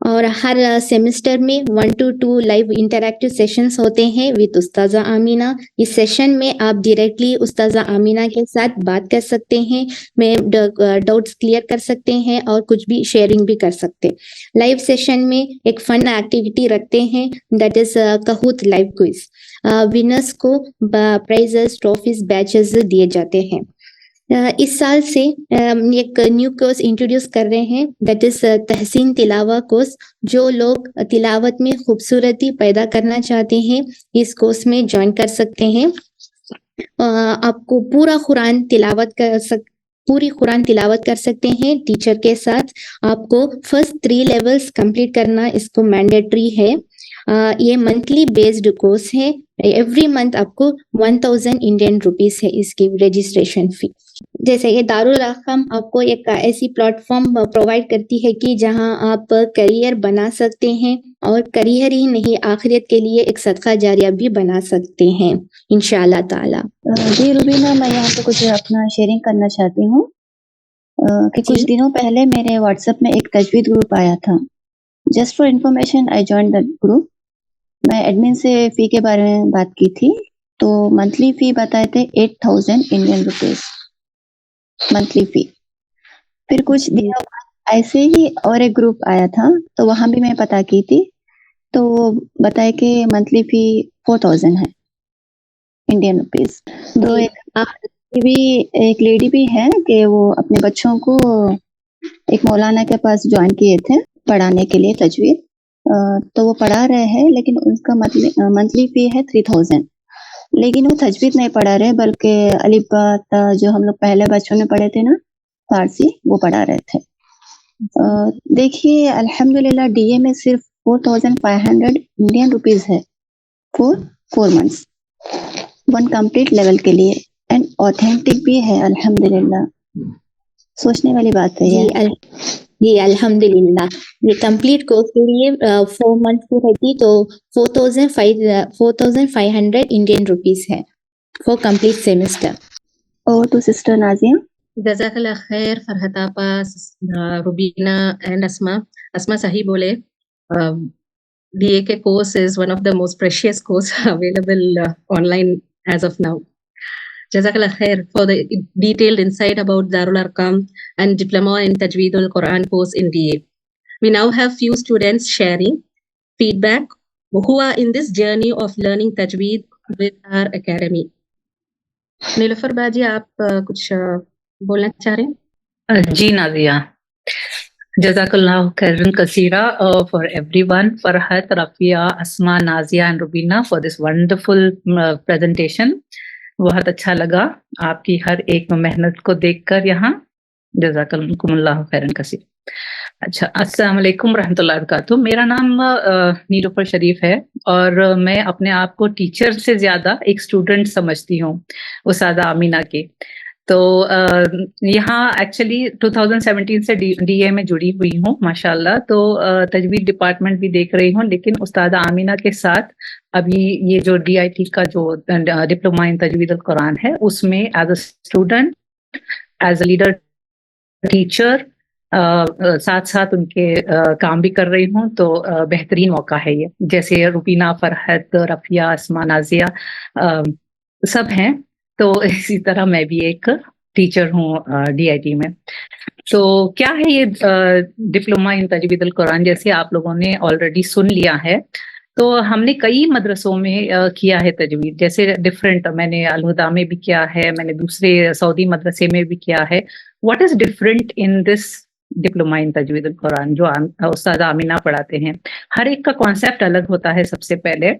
اور ہر semester میں 1 to 2 live interactive sessions ہوتے ہیں with استاذہ آمینہ. اس session میں آپ directly استاذہ آمینہ کے ساتھ بات کر سکتے ہیں، میں ڈاؤٹس کلیئر کر سکتے ہیں اور کچھ بھی شیئرنگ بھی کر سکتے. لائیو سیشن میں ایک فن ایکٹیویٹی رکھتے ہیں، that is Kahoot live quiz. Winners کو پرائزز، ٹرافیز، بیچز دیے جاتے ہیں. اس سال سے ایک نیو کورس انٹروڈیوس کر رہے ہیں، دیٹ از تحسین تلاوت کورس. جو لوگ تلاوت میں خوبصورتی پیدا کرنا چاہتے ہیں اس کورس میں جوائن کر سکتے ہیں. آپ کو پوری قرآن تلاوت کر سکتے ہیں ٹیچر کے ساتھ. آپ کو فرسٹ 3 لیولز کمپلیٹ کرنا اس کو مینڈیٹری ہے. یہ منتھلی بیسڈ کورس ہے. ایوری منتھ آپ کو 1000 انڈین روپیز ہے اس کی رجسٹریشن فی. جیسے یہ دارالارقم آپ کو ایک ایسی پلیٹ فارم پرووائڈ کرتی ہے کہ جہاں آپ کریئر بنا سکتے ہیں، اور کریئر ہی نہیں آخرت کے لیے ایک صدقہ جاریہ بھی بنا سکتے ہیں انشاءاللہ تعالی. جی روبینہ، میں یہاں پہ کچھ اپنا شیئرنگ کرنا چاہتی ہوں کہ کچھ دنوں پہلے میرے واٹس ایپ میں ایک تجوید گروپ آیا تھا. Just for information I join that group. میں ایڈمن سے فی کے بارے میں بات کی تھی، تو منتھلی فی بتائے تھے 8000 انڈین روپیز منتھلی فی. پھر کچھ دنوں بعد ایسے ہی اور ایک گروپ آیا تھا، تو وہاں بھی میں پتہ کی تھی، تو بتائے کہ منتھلی فی 4000 ہے انڈین روپیز. تو ایک لیڈی بھی ہے کہ وہ اپنے بچوں کو ایک مولانا کے پاس جوائن کیے تھے پڑھانے کے لیے تجوید. تو وہ پڑھا رہے ہیں، لیکن اس کا منتھلی فی ہے 3000. لیکن وہ تجوید نہیں پڑھا رہے، بلکہ الف با تا جو ہم لوگ پہلے بچوں میں پڑھے تھے نا فارسی، وہ پڑھا رہے تھے. دیکھیے الحمدللہ ڈی اے میں صرف 4500 انڈین روپیز ہے فور 4 months 1 کمپلیٹ لیول کے لیے، اینڈ اوتھینٹک بھی ہے الحمدللہ. سوچنے والی بات ہے یہ. جی الحمدللہ. یہ کمپلیٹ کورس کے لیے 4 months کی رہتی تو 4500 انڈین روپیز ہے فور کمپلیٹ سیمسٹر. اور تو sister Nazia. Jazakallah khair, Farhat Apa, Rubina and Asma صحیح بولے. DA course is one of the most precious course available online as of now. Jazakallah khair for the detailed insight about Darul Arqam and Diploma in Tajweedul Quran course in DA. We now have few students sharing feedback who are in this journey of learning Tajweed with our academy. نیلوفر باجی، آپ کچھ بولنا چاہ رہے ہیں؟ جی نازیہ، جزاک اللہ خیرن کثیرہ for everyone, Farhat, Rafia, Asma, Nazia and Rubina for this wonderful presentation. بہت اچھا لگا آپ کی ہر ایک محنت کو دیکھ کر یہاں. جزاکم اللہ خیرن کثیر. اچھا، السلام علیکم ورحمۃ اللہ وبرکاتہ. میرا نام نیلوفر شریف ہے، اور میں اپنے آپ کو ٹیچر سے زیادہ ایک اسٹوڈنٹ سمجھتی ہوں استاذہ آمینہ کے. تو یہاں ایکچولی 2017 سے ڈی اے میں جڑی ہوئی ہوں ماشاء اللہ. تو تجوید ڈپارٹمنٹ بھی دیکھ رہی ہوں، لیکن استاذہ آمینہ کے ساتھ ابھی یہ جو ڈی آئی ٹی کا جو ڈپلوما ان تجوید القرآن ہے، اس میں as a student, as a leader, teacher, ساتھ ساتھ ان کے کام بھی کر رہی ہوں. تو بہترین موقع ہے یہ. جیسے روبینہ، فرحت، رفیہ، اسما، نازیہ سب ہیں، تو اسی طرح میں بھی ایک ٹیچر ہوں ڈی آئی ٹی میں. تو کیا ہے یہ ڈپلوما ان تجوید القرآن؟ جیسے آپ لوگوں نے آلریڈی سن لیا ہے، تو ہم نے کئی مدرسوں میں کیا ہے تجوید. جیسے ڈفرینٹ، میں نے الہدا میں بھی کیا ہے، میں نے دوسرے سعودی مدرسے میں بھی کیا ہے. What is different in this diploma in تجوید القرآن جو استاد آمینہ پڑھاتے ہیں؟ ہر ایک کا کانسیپٹ الگ ہوتا ہے سب سے پہلے.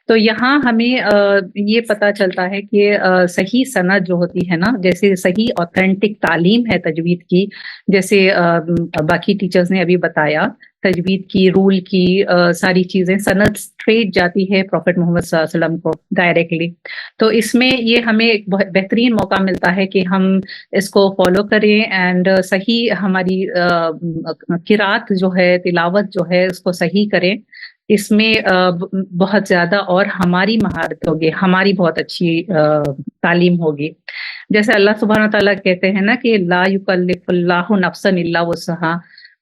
تو یہاں ہمیں یہ پتہ چلتا ہے کہ صحیح سند جو ہوتی ہے نا، جیسے صحیح اوتھینٹک تعلیم ہے تجوید کی، جیسے باقی ٹیچرز نے ابھی بتایا، تجوید کی رول کی ساری چیزیں سند اسٹریٹ جاتی ہے پروفیٹ محمد صلی اللہ علیہ وسلم کو ڈائریکٹلی. تو اس میں یہ ہمیں ایک بہت بہترین موقع ملتا ہے کہ ہم اس کو فالو کریں، اینڈ صحیح ہماری قرات جو ہے، تلاوت جو ہے، اس کو صحیح کریں. اس میں بہت زیادہ اور ہماری مہارت ہوگی، ہماری بہت اچھی تعلیم ہوگی. جیسے اللہ سبحانہ تعالیٰ کہتے ہیں نا کہ لا یکلف اللہ نفسا الا وسعہا،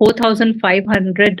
4500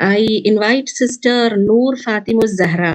I invite Sister Noor Fatima Zahra.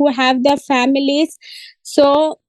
who have their families। So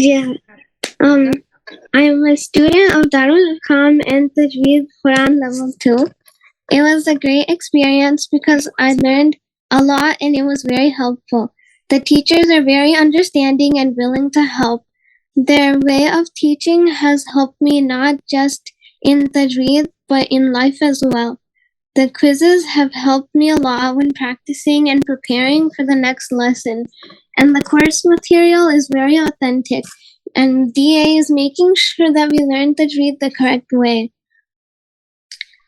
Yeah, I am a student of Darul Arqam and Tajweed Quran Level 2. It was a great experience because I learned a lot and it was very helpful. The teachers are very understanding and willing to help. Their way of teaching has helped me not just in Tajweed but in life as well. The quizzes have helped me a lot when practicing and preparing for the next lesson. And the course material is very authentic. And DA is making sure that we learn Tajweed the correct way.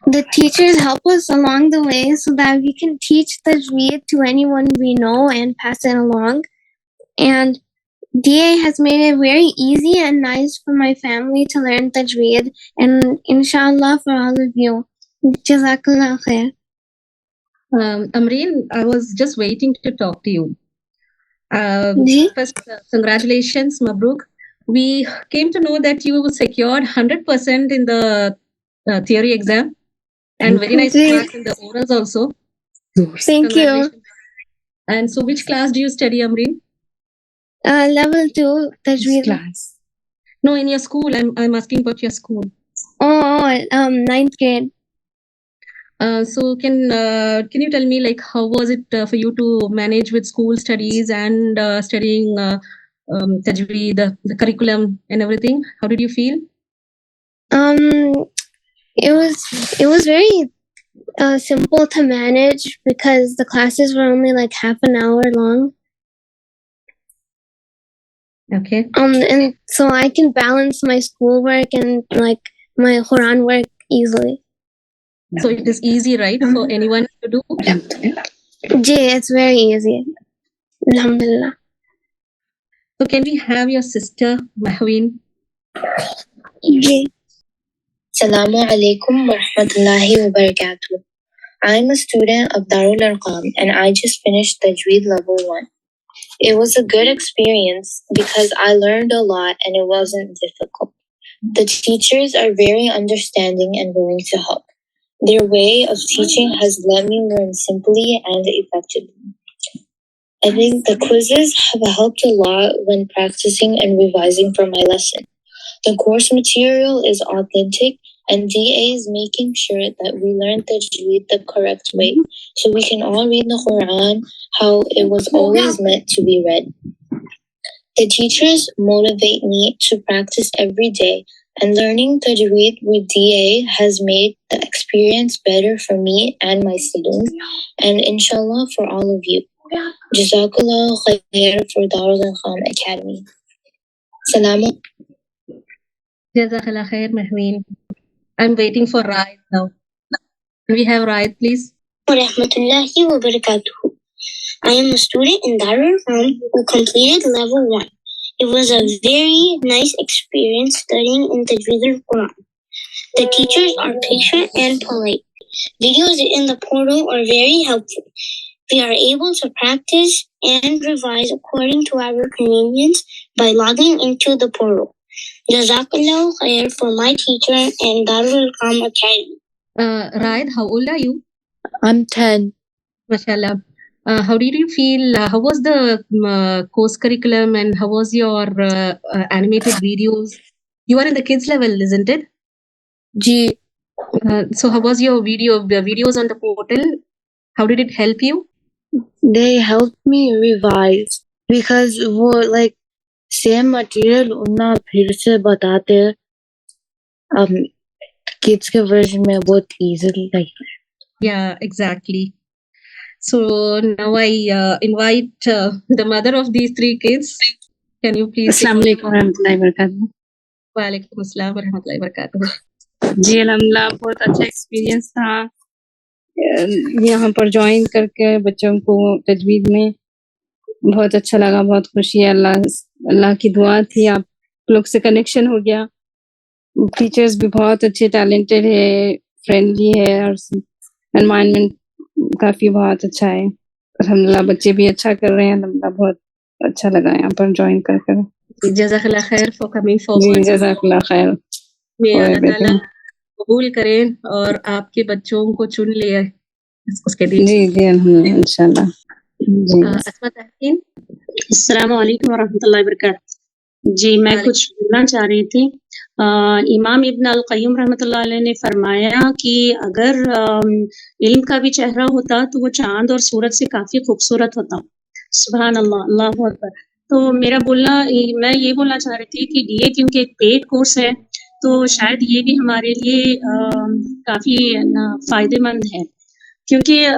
The teachers help us along the way so that we can teach Tajweed to anyone we know and pass it along. And DA has made it very easy and nice for my family to learn Tajweed, and inshallah for all of you. Jazakallah khair. Amreen, I was just waiting to talk to you. First, congratulations, Mabruk. We came to know that you secured 100% in the theory exam and very nice marks in the orals also. Thank you. And so which class do you study, Amreen? Level 2 Tajweed class. No, in your school. I'm asking about your school. Ninth grade. So can you tell me like how was it for you to manage with school studies and studying Tajweed, the curriculum and everything? How did you feel? It was very simple to manage because the classes were only like half an hour long. Okay. And so I can balance my schoolwork and like my Quran work easily. So it is easy, right, for anyone to do? It's very easy. Alhamdulillah. So can we have your sister, Mahween? Assalamu alaikum wa rahmatullahi wa barakatuh. I am a student of Darul Arqam and I just finished Tajweed Level 1. It was a good experience because I learned a lot and it wasn't difficult. The teachers are very understanding and willing to help. Their way of teaching has let me learn simply and effectively. I think the quizzes have helped a lot when practicing and revising for my lesson. The course material is authentic and DA is making sure that we learn Tajweed the correct way so we can all read the Quran how it was always meant to be read. The teachers motivate me to practice every day, and learning Tajweed with DA has made the experience better for me and my siblings, and inshallah for all of you. Jazakallah khair for Darul Arqam Academy. Salamu. Jazakallah khair, Mahween. I'm waiting for Raid now. Can we have Raid, please? Warahmatullahi wabarakatuh. I am a student in Darul Arqam who completed level 1. It was a very nice experience studying in Tajweed al-Quran. The teachers are patient and polite. Videos in the portal are very helpful. We are able to practice and revise according to our convenience by logging into the portal. Jazakallah khair for my teacher and Darul Arqam Academy. Raid, how old are you? I'm 10. Mashallah. How did you feel? How was the course curriculum and how was your animated videos? You are in the kids level, isn't it? Ji. So how was your videos on the portal? How did it help you? They helped me revise because وہ like same material انہا پھر سے بتاتے kids کے version میں بہت easily لگتا ہے. Yeah, exactly. So now I invite the mother of these three kids. Can you please? السلام علیکم ورحمۃ اللہ وبرکاتہ. وعلیکم السلام ورحمۃ اللہ وبرکاتہ. جی الحمدللہ بہت اچھا ایکسپیرینس تھا یہاں پر جوائن کر کے بچوں کو تجوید میں. بہت اچھا لگا, بہت خوشی ہے. اللہ کی دعا تھی, آپ لوگ سے کنیکشن ہو گیا. ٹیچرز بھی بہت اچھے, ٹیلنٹڈ ہے, فرینڈلی ہے, اور انوائرمنٹ کافی بہت اچھا ہے. الحمدللہ بچے بھی اچھا کر رہے ہیں. الحمدللہ بہت اچھا لگا یہاں پر جوائن کر کر. جزاک اللہ خیر for coming جی forward. جزاک اللہ خیر. میں اور اللہ بیٹے تعالیٰ قبول کریں اور آپ کے بچوں کو چن لے اس کے دن. جی جی الحمدللہ انشاءاللہ. جی اسما تحسین. السلام علیکم ورحمۃ اللہ وبرکاتہ. جی میں کچھ بولنا چاہ رہی تھی. امام ابن القیم رحمۃ اللہ علیہ نے فرمایا کہ اگر علم کا بھی چہرہ ہوتا تو وہ چاند اور سورج سے کافی خوبصورت ہوتا. سبحان اللہ, اللہ اکبر. تو میرا بولنا, میں یہ بولنا چاہ رہی تھی کہ یہ کیونکہ ایک پیڈ کورس ہے تو شاید یہ بھی ہمارے لیے کافی فائدے مند ہے, کیونکہ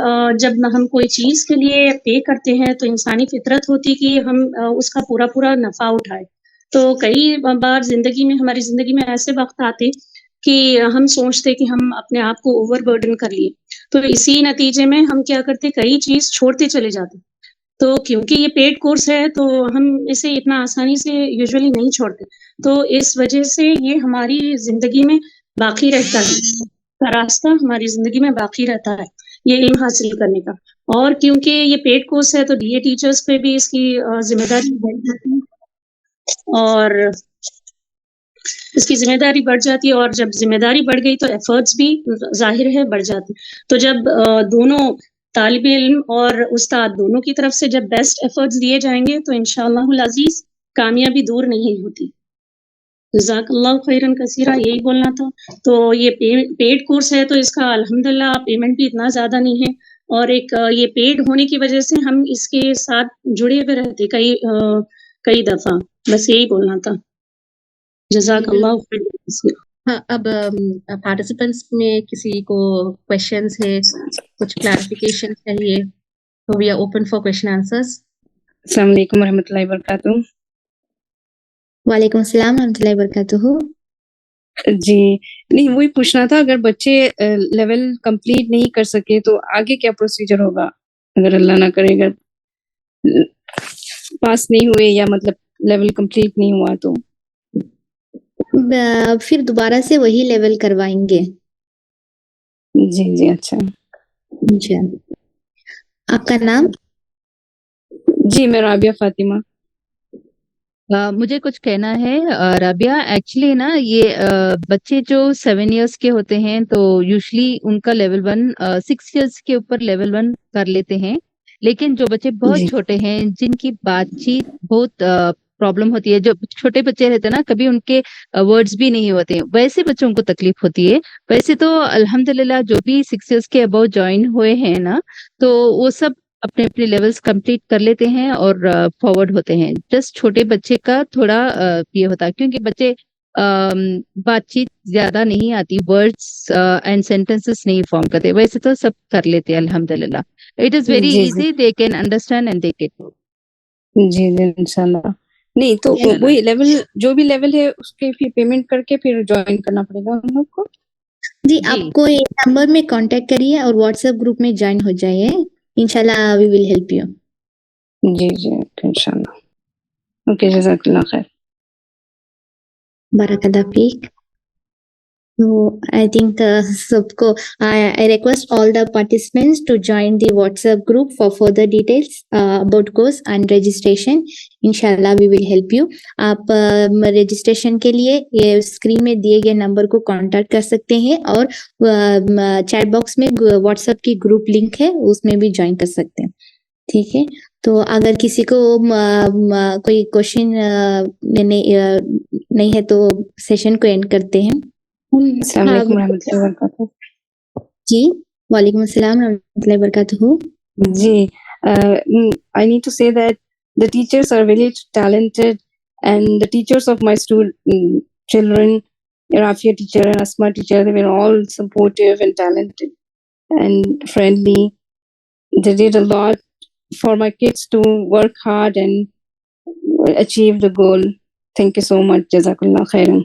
جب ہم کوئی چیز کے لیے پے کرتے ہیں تو انسانی فطرت ہوتی کہ ہم اس کا پورا نفع اٹھائے. تو کئی بار ہماری زندگی میں ایسے وقت آتے کہ ہم سوچتے کہ ہم اپنے آپ کو اوور برڈن کر لیے, تو اسی نتیجے میں ہم کیا کرتے, کئی چیز چھوڑتے چلے جاتے. تو کیونکہ یہ پیڈ کورس ہے تو ہم اسے اتنا آسانی سے یوزولی نہیں چھوڑتے, تو اس وجہ سے یہ ہماری زندگی میں باقی رہتا ہے, کا راستہ ہماری زندگی میں باقی رہتا ہے یہ علم حاصل کرنے کا. اور کیونکہ یہ پیڈ کورس ہے تو ڈی اے ٹیچرز پہ بھی اس کی ذمہ داری بڑھ جاتی ہے, اور اس کی ذمہ داری بڑھ جاتی ہے, اور جب ذمہ داری بڑھ گئی تو ایفرٹس بھی ظاہر ہے بڑھ جاتے. تو جب دونوں طالب علم اور استاد دونوں کی طرف سے جب بیسٹ ایفرٹس دیے جائیں گے تو انشاءاللہ العزیز کامیابی دور نہیں ہوتی. جزاک اللہ خیرن کثیرہ, یہی بولنا تھا. تو یہ پیڈ کورس ہے تو اس کا الحمدللہ پیمنٹ بھی اتنا زیادہ نہیں ہے, اور ایک یہ پیڈ ہونے کی وجہ سے ہم اس کے ساتھ جڑے ہوئے رہتے کئی دفعہ. بس یہی بولنا تھا. جزاک اللہ خیرن کثیرہ. ہاں, اب پارٹیسپینٹس میں کسی کو کوشچنس ہے, کچھ کلیریفیکیشن چاہیے, تو we are open for question answers. السلام علیکم ورحمۃ اللہ وبرکاتہ. وعلیکم السلام ورحمۃ اللہ وبرکاتہ. جی نہیں, وہی پوچھنا تھا, اگر بچے لیول کمپلیٹ نہیں کر سکے تو آگے کیا پروسیجر ہوگا, اگر اللہ نہ کرے گا پاس نہیں ہوئے یا مطلب لیول کمپلیٹ نہیں ہوا تو پھر دوبارہ سے وہی لیول کروائیں گے. جی جی اچھا. جی آپ کا نام؟ جی میں رابعہ فاطمہ. مجھے کچھ کہنا ہے. رابعہ, ایکچولی نا یہ بچے جو 7 ایئرس کے ہوتے ہیں تو یوزلی ان کا لیول 1 6 ایئرس کے اوپر لیول 1 کر لیتے ہیں, لیکن جو بچے بہت چھوٹے ہیں جن کی بات چیت بہت پرابلم ہوتی ہے, جو چھوٹے بچے رہتے ہیں نا کبھی ان کے ورڈز بھی نہیں ہوتے, ویسے بچوں کو تکلیف ہوتی ہے. ویسے تو الحمدللہ جو بھی 6 ایئرس کے ابو جوائن ہوئے ہیں نا تو وہ سب اپنے اپنے لیولز کمپلیٹ کر لیتے ہیں اور فارورڈ ہوتے ہیں. جسٹ چھوٹے بچے کا تھوڑا یہ ہوتا ہے کیونکہ بچے بات چیت زیادہ نہیں آتی, ورڈس اینڈ سینٹینسز نہیں فارم کرتے. ویسے تو سب کر لیتے ہیں الحمدللہ. It is very easy, they can understand and they can. جی جی انشاءاللہ. نہیں تو وہی لیول جو بھی لیول ہے اس کے پھر پیمنٹ کر کے پھر جوائن کرنا پڑے گا ہم لوگ کو. جی آپ کو یہ نمبر میں کانٹیکٹ کریے اور واٹس ایپ گروپ میں جوائن ہو جائیے, انشاءاللہ وی ول ہیلپ یو. جی جی انشاءاللہ. اوکے جزاک اللہ خیر. بارک اللہ fake. So I think sabko I request all the participants to join the WhatsApp group for further details about course and registration. Inshallah we will help you. آپ registration کے لیے یہ اسکرین میں دیے گئے نمبر کو کانٹیکٹ کر سکتے ہیں, اور چیٹ باکس میں واٹس ایپ کی گروپ لنک ہے اس میں بھی جوائن کر سکتے ہیں. ٹھیک ہے, تو اگر کسی کو کوئی کوشچن نہیں ہے تو سیشن کو اینڈ کرتے ہیں. السلام علیکم ورحمۃ اللہ وبرکاتہ. جی وعلیکم السلام ورحمۃ اللہ وبرکاتہ. جی I need to say that The teachers are very talented, and the teachers of my children, Rafia teacher and Asma teacher, they were all supportive and talented and friendly. They did a lot for my kids to work hard and achieve the goal. Thank you so much. Jazakallah khairan.